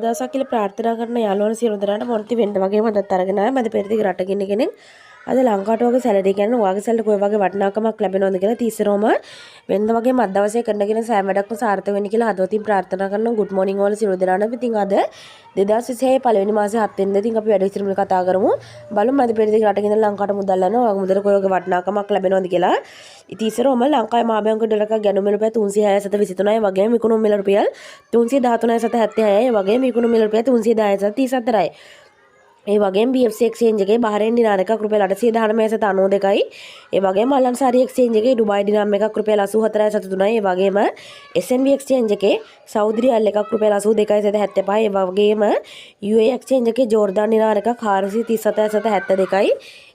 දවසක් කියලා ප්‍රාර්ථනා කරන යාළුවෝ සියලු දෙනාට මොන්ති වෙන්න වගේම අදත් අරගෙන ආවා. මම පෙරදිග රට ගින්න කෙනෙක්. අද ලංකාවට වගේ සැලරි කියන්නේ ඔයාගේ සැලරිට කොයි වගේ වටිනාකමක් ලැබෙනවද කියලා තිස්සරෝම වෙනද වගේම අද දවසේ කරනගෙන සෑම වැඩක්ම සාර්ථක වෙන්න කියලා හදවතින් ප්‍රාර්ථනා කරනවා. good morning all සියලු දෙනාට. ඉතින් අද 2026 පළවෙනි මාසේ 7 වෙනිදා ඉතින් අපි වැඩ විස්තර කතා කරමු. බලමු අද පෙරදිග රට ගින්න ලංකාවට මුදල් යනවා. ඔයාගේ මුදල කොයි වගේ වටිනාකමක් ලැබෙනවද කියලා. ඉතින් ඉස්සරෝම ලංකාවේ මහ බැංකුවේ ඩොලර් එකක් ගැනුම රුපියල් 367.23යි වගේම විකුණුම් මිල රුපියල් 313.76යි වගේම විකුණුම් මිල රුපියල් 310.34යි. ඒ වගේම BFC එක්ස්චේන්ජ් එකේ බහරේන් දිනාර එකක් රුපියල් 819.92යි. ඒ වගේම අලන්සාරි එක්ස්චේන්ජ් එකේ ඩුබායි දිනාම් එකක් රුපියල් 84.73යි. ඒ වගේම SNB එක්ස්චේන්ජ් එකේ සෞදි රියල් එකක් රුපියල් 82.75යි. ඒ වගේම UAE එක්ස්චේන්ජ් එකේ ජෝර්දාන් දිනාර එකක් 437.72යි.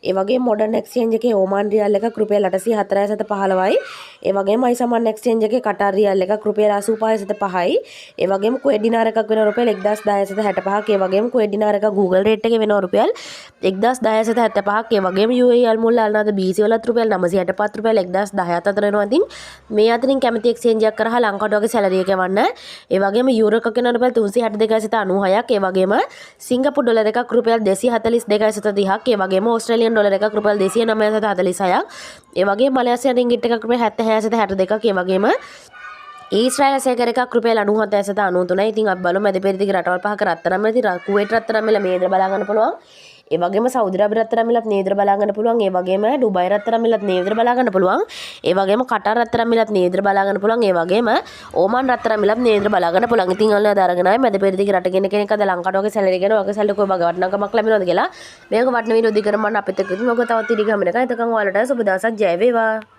ඒ වගේම මොඩර්න් එක්ස්චේන්ජ් එකේ ඕමාන් රියල් එකක් රුපියල් 804.15යි. ඒ වගේම අයිසමන් එක්ස්චේන්ජ් එකේ කටාර් රියල් එකක් රුපියල් 85.5යි. ඒ වගේම කුවේට් දිනාර එකක් වෙන රුපියල් 1010.65ක්. ඒ වගේම කුවේට් දිනාර එකක් Google රේට් එකේ වෙනවා රුපියල් 1010.75ක්. ඒ වගේම UAE අල්මුල් අල්නාද BC වලත් රුපියල් 965 රුපියල් 1010 අතර වෙනවා. ඉතින් මේ අතරින් කැමති එක්ස්චේන්ජ් එකක් කරහා ලංකාවට වගේ සැලරි එක යවන්න. ඒ වගේම යූරෝ එකක් වෙන රුපියල් 362.96ක්. ඒ වගේම සිංගප්පූරු ඩොලර් එකක් රුපියල් 242.30ක්. ඒ වගේම ඕස්ට්‍රේලියන් ඩොලර් එකක් රුපියල් 209.46ක්. ඒ වගේම මලයාසියන් රින්ගිට් එකක් රුපියල් 76.62ක්. ඒ වගේම ඊශ්‍රායල් සේකර එකක් රුපියල් 97.93යි. ඉතින් අපි බලමු අද පෙරදිග රටවල් පහක රත්තරන් මිල. ඉතින් කුවේට් රත්තරන් මිල මේ විදිහට බලා ගන්න පුළුවන්. ඒ වගේම සෞදි අරාබිය රත්තරන් මිලත් මේ විදිහට බලා ගන්න පුළුවන්. ඒ වගේම ඩුබායි රත්තරන් මිලත් මේ විදිහට බලා ගන්න පුළුවන්. ඒ වගේම කටාර් රත්තරන් මිලත් මේ විදිහට බලා ගන්න පුළුවන්. ඒ වගේම ඕමාන් රත්තරන් මිලත් මේ විදිහට බලා ගන්න පුළුවන්. ඉතින් ඔන්න අද අරගෙන ආවේ මැද පෙරදිග රට ගෙන කෙනෙක් අද ලංකාවට වගේ සැලරි ගැන වගේ සැලරි කොයි වගේ වටිනාකමක් ලැබෙනවද කියලා මේක වටින වීඩියෝ දිගට මම අපිට කිව්වා. මොකද තවත් ඉඩි ගමනක එතකන් ඔයාලට සුබ දවසක් ජය වේවා.